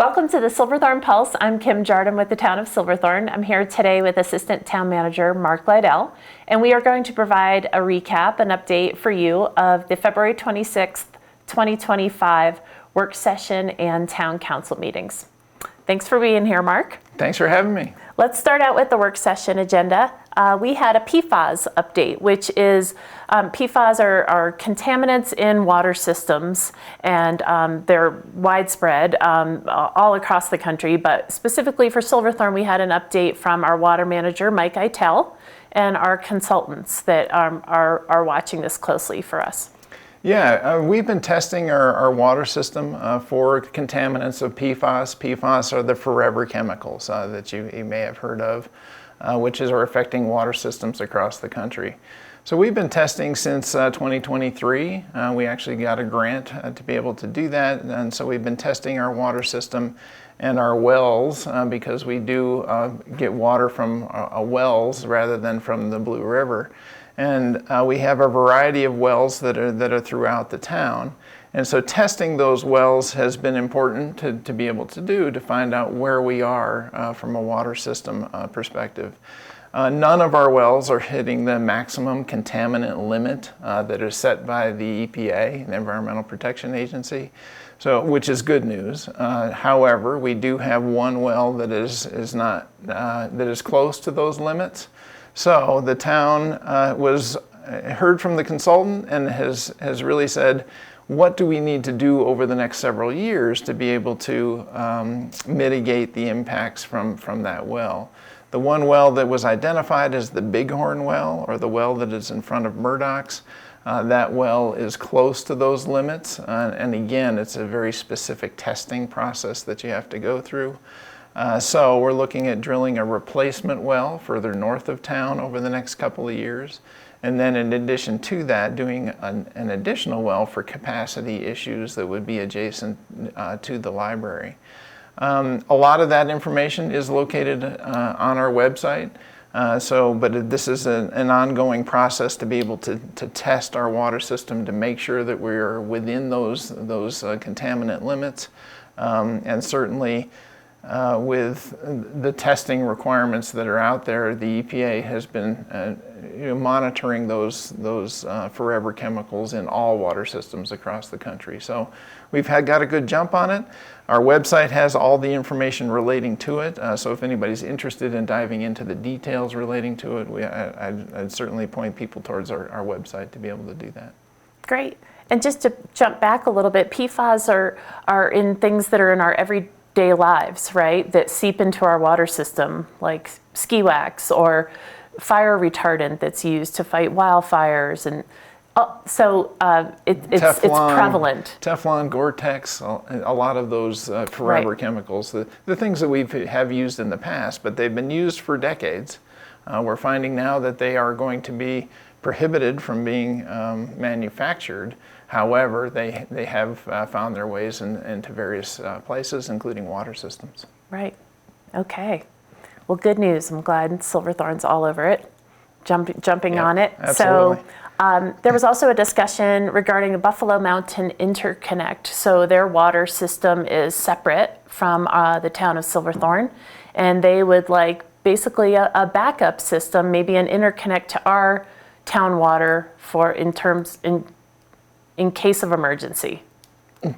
Welcome to the Silverthorne Pulse. I'm Kim Jardim with the town of Silverthorne. I'm here today with Assistant Town Manager Mark Lydell, and we are going to provide a recap, an update for you of the February 26th, 2025 work session and town council meetings. Thanks for being here, Mark. Thanks for having me. Let's start out with the work session agenda. We had a PFAS update, which is PFAS are contaminants in water systems, and they're widespread all across the country. But specifically for Silverthorne, we had an update from our water manager, Mike Eitel, and our consultants that are watching this closely for us. Yeah, we've been testing our water system for contaminants of PFAS. PFAS are the forever chemicals that you may have heard of, which are affecting water systems across the country. So we've been testing since 2023. We actually got a grant to be able to do that, and so we've been testing our water system and our wells because we do get water from wells rather than from the Blue River. And we have a variety of wells that are throughout the town. And so testing those wells has been important to be able to find out where we are from a water system perspective. None of our wells are hitting the maximum contaminant limit that is set by the EPA, the Environmental Protection Agency, which is good news. However, we do have one well that is close to those limits. So the town heard from the consultant and has really said, what do we need to do over the next several years to be able to mitigate the impacts from that well? The one well that was identified as the Bighorn well, or the well that is in front of Murdoch's, that well is close to those limits. And again, it's a very specific testing process that you have to go through. So we're looking at drilling a replacement well further north of town over the next couple of years. And then in addition to that, doing an additional well for capacity issues that would be adjacent to the library. A lot of that information is located on our website. But this is an ongoing process to be able to test our water system to make sure that we're within those contaminant limits. And certainly, with the testing requirements that are out there, the EPA has been monitoring those forever chemicals in all water systems across the country. So we've got a good jump on it. Our website has all the information relating to it. So if anybody's interested in diving into the details relating to it, I'd certainly point people towards our website to be able to do that. Great. And just to jump back a little bit, PFAS are in things that are in our everyday lives, right, that seep into our water system, like ski wax or fire retardant that's used to fight wildfires. And it's prevalent. Teflon, Gore-Tex, a lot of those forever chemicals, the things that we have used in the past, but they've been used for decades. We're finding now that they are going to be prohibited from being manufactured. However, they have found their ways into various places, including water systems. Right. Okay. Well, good news. I'm glad Silverthorne's all over it, jumping on it. Absolutely. So there was also a discussion regarding the Buffalo Mountain Interconnect. So their water system is separate from the town of Silverthorne, and they would like basically a backup system, maybe an interconnect to our town water in case of emergency.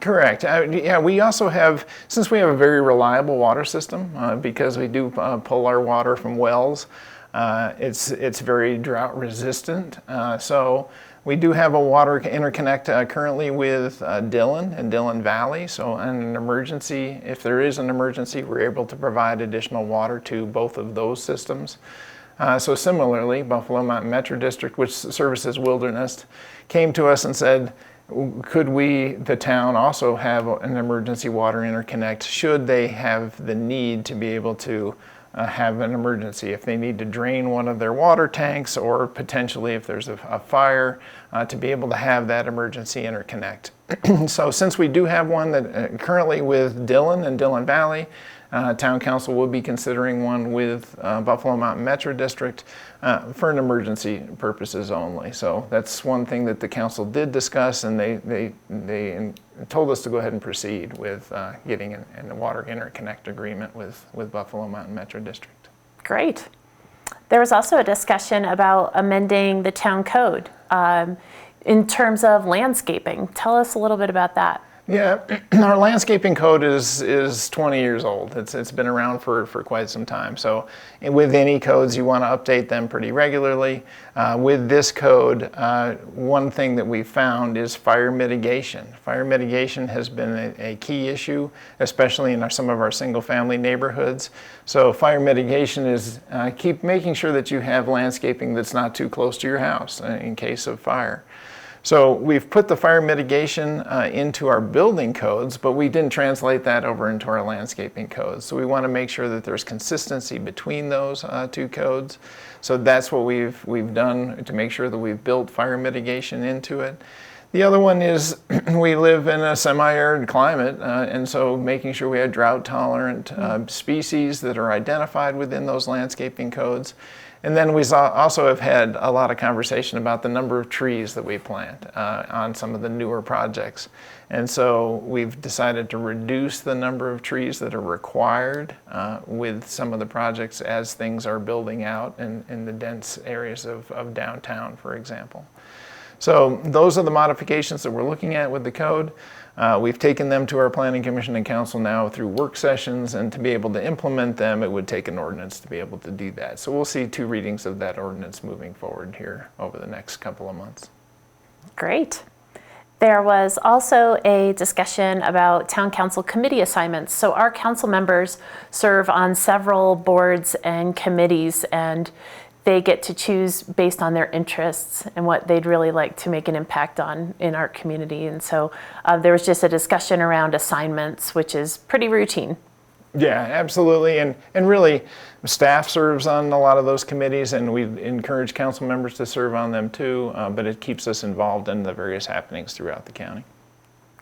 Correct. Yeah, we also have, since we have a very reliable water system, because we do pull our water from wells, it's very drought resistant. So we do have a water interconnect currently with Dillon and Dillon Valley. So in an emergency, if there is an emergency, we're able to provide additional water to both of those systems. So similarly, Buffalo Mountain Metro District, which services Wilderness, came to us and said, could we, the town, also have an emergency water interconnect should they have the need to be able to have an emergency, if they need to drain one of their water tanks, or potentially if there's a fire, to be able to have that emergency interconnect. So since we do have one that currently with Dillon and Dillon Valley, Town Council will be considering one with Buffalo Mountain Metro District for an emergency purposes only. So that's one thing that the council did discuss, and they told us to go ahead and proceed with getting a water interconnect agreement with Buffalo Mountain Metro District. Great. There was also a discussion about amending the town code in terms of landscaping. Tell us a little bit about that. Yeah, our landscaping code is 20 years old. It's been around for quite some time. So with any codes, you want to update them pretty regularly. With this code, one thing that we found is fire mitigation. Fire mitigation has been a key issue, especially in some of our single-family neighborhoods. So fire mitigation is keep making sure that you have landscaping that's not too close to your house in case of fire. So we've put the fire mitigation into our building codes, but we didn't translate that over into our landscaping codes. So we want to make sure that there's consistency between those two codes. So that's what we've done to make sure that we've built fire mitigation into it. The other one is we live in a semi-arid climate, and so making sure we have drought-tolerant species that are identified within those landscaping codes. And then we also have had a lot of conversation about the number of trees that we plant on some of the newer projects. And so we've decided to reduce the number of trees that are required with some of the projects as things are building out in the dense areas of downtown, for example. So those are the modifications that we're looking at with the code. We've taken them to our Planning Commission and Council now through work sessions, and to be able to implement them, it would take an ordinance to be able to do that. So we'll see 2 readings of that ordinance moving forward here over the next couple of months. Great. There was also a discussion about town council committee assignments. So our council members serve on several boards and committees, and they get to choose based on their interests and what they'd really like to make an impact on in our community. And so there was just a discussion around assignments, which is pretty routine. Yeah, absolutely. And really, staff serves on a lot of those committees, and we encourage council members to serve on them too, but it keeps us involved in the various happenings throughout the county.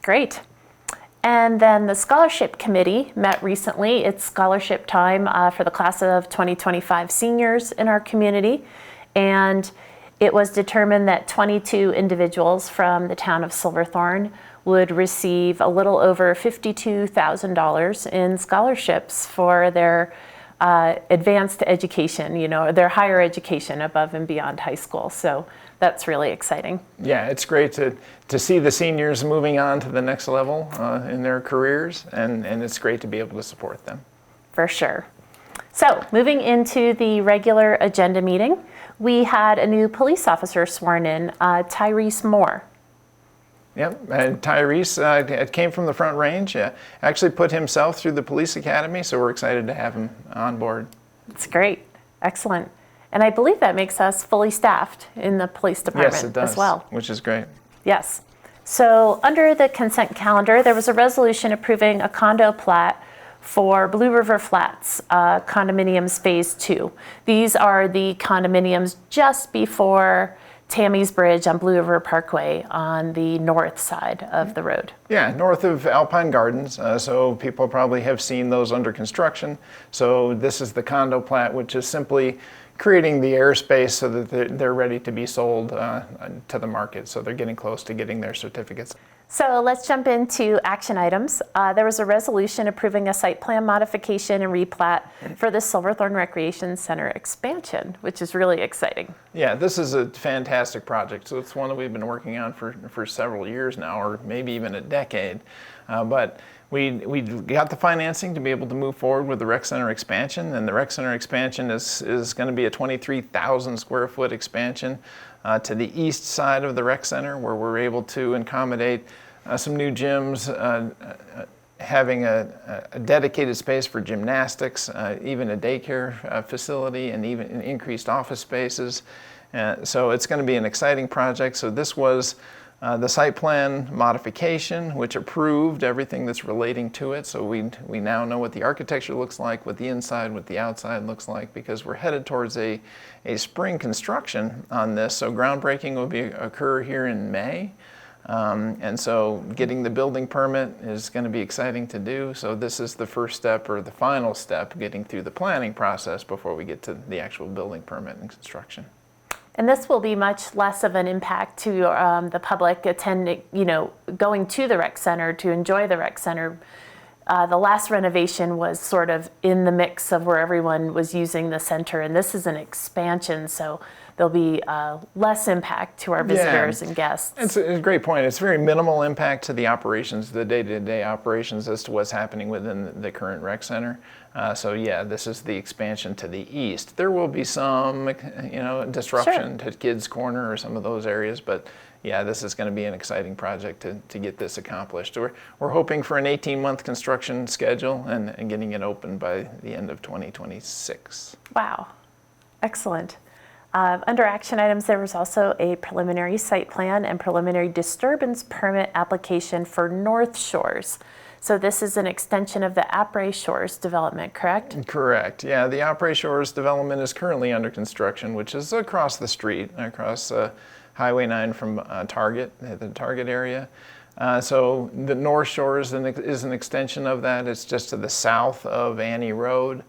Great. And then the scholarship committee met recently. It's scholarship time for the class of 2025 seniors in our community. And it was determined that 22 individuals from the town of Silverthorne would receive a little over $52,000 in scholarships for their advanced education, their higher education above and beyond high school. So that's really exciting. Yeah, it's great to see the seniors moving on to the next level in their careers, and it's great to be able to support them. For sure. So moving into the regular agenda meeting, we had a new police officer sworn in, Tyrese Moore. Yep, and Tyrese came from the Front Range, actually put himself through the police academy, so we're excited to have him on board. It's great. Excellent. And I believe that makes us fully staffed in the police department yes, it does, as well. Which is great. Yes. So under the consent calendar, there was a resolution approving a condo plat for Blue River Flats condominiums phase 2. These are the condominiums just before Tammy's Bridge on Blue River Parkway on the north side of the road. Yeah, north of Alpine Gardens, so people probably have seen those under construction. So this is the condo plat, which is simply creating the airspace so that they're ready to be sold to the market. So they're getting close to getting their certificates. So let's jump into action items. There was a resolution approving a site plan modification and replat for the Silverthorne Recreation Center expansion, which is really exciting. Yeah, this is a fantastic project. So it's one that we've been working on for several years now, or maybe even a decade. But we got the financing to be able to move forward with the rec center expansion, and the rec center expansion is going to be a 23,000 square foot expansion to the east side of the rec center, where we're able to accommodate some new gyms, having a dedicated space for gymnastics, even a daycare facility, and even increased office spaces. So it's going to be an exciting project. So this was the site plan modification, which approved everything that's relating to it. So we now know what the architecture looks like, what the inside, what the outside looks like, because we're headed towards a spring construction on this. So groundbreaking will occur here in May. And so getting the building permit is going to be exciting to do. So this is the first step, or the final step, getting through the planning process before we get to the actual building permit and construction. And this will be much less of an impact to the public attending, going to the rec center to enjoy the rec center. The last renovation was sort of in the mix of where everyone was using the center, and this is an expansion, so there'll be less impact to our visitors and guests. It's a great point. It's very minimal impact to the operations, the day-to-day operations, as to what's happening within the current rec center. So yeah, this is the expansion to the east. There will be some, disruption to Kids Corner or some of those areas, but yeah, this is going to be an exciting project to get this accomplished. We're hoping for an 18-month construction schedule and getting it open by the end of 2026. Wow, excellent. Under action items, there was also a preliminary site plan and preliminary disturbance permit application for North Shores. So this is an extension of the Apres Shores development, correct? Correct. Yeah, the Apres Shores development is currently under construction, which is across the street, across Highway 9 from Target, the Target area. So the North Shores is an extension of that. It's just to the south of Annie Road.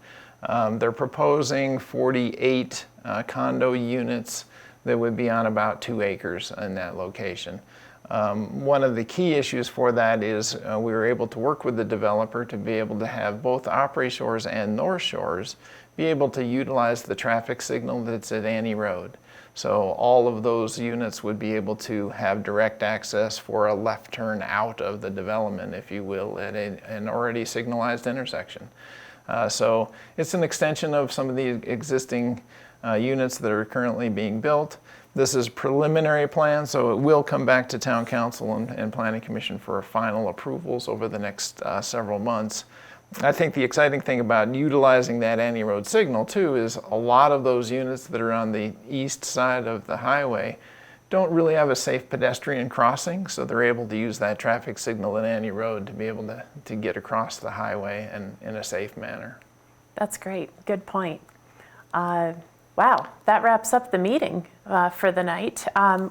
They're proposing 48 condo units that would be on about 2 acres in that location. One of the key issues for that is we were able to work with the developer to be able to have both Apres Shores and North Shores be able to utilize the traffic signal that's at Annie Road. So all of those units would be able to have direct access for a left turn out of the development, if you will, at an already signalized intersection. So it's an extension of some of the existing units that are currently being built. This is preliminary plan, so it will come back to Town Council and Planning Commission for final approvals over the next several months. I think the exciting thing about utilizing that Annie Road signal too is a lot of those units that are on the east side of the highway don't really have a safe pedestrian crossing, so they're able to use that traffic signal at Annie Road to be able to get across the highway and in a safe manner. That's great. Good point. Wow, that wraps up the meeting for the night.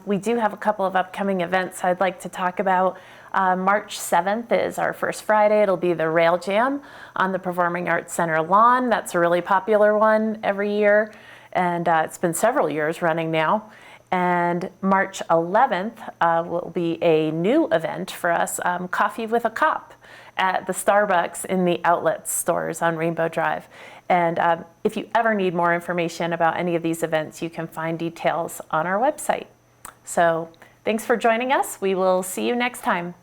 We do have a couple of upcoming events I'd like to talk about. March 7th is our first Friday. It'll be the Rail Jam on the Performing Arts Center lawn. That's a really popular one every year, and it's been several years running now. And March 11th will be a new event for us, Coffee with a Cop at the Starbucks in the outlet stores on Rainbow Drive. And if you ever need more information about any of these events, you can find details on our website. So thanks for joining us. We will see you next time.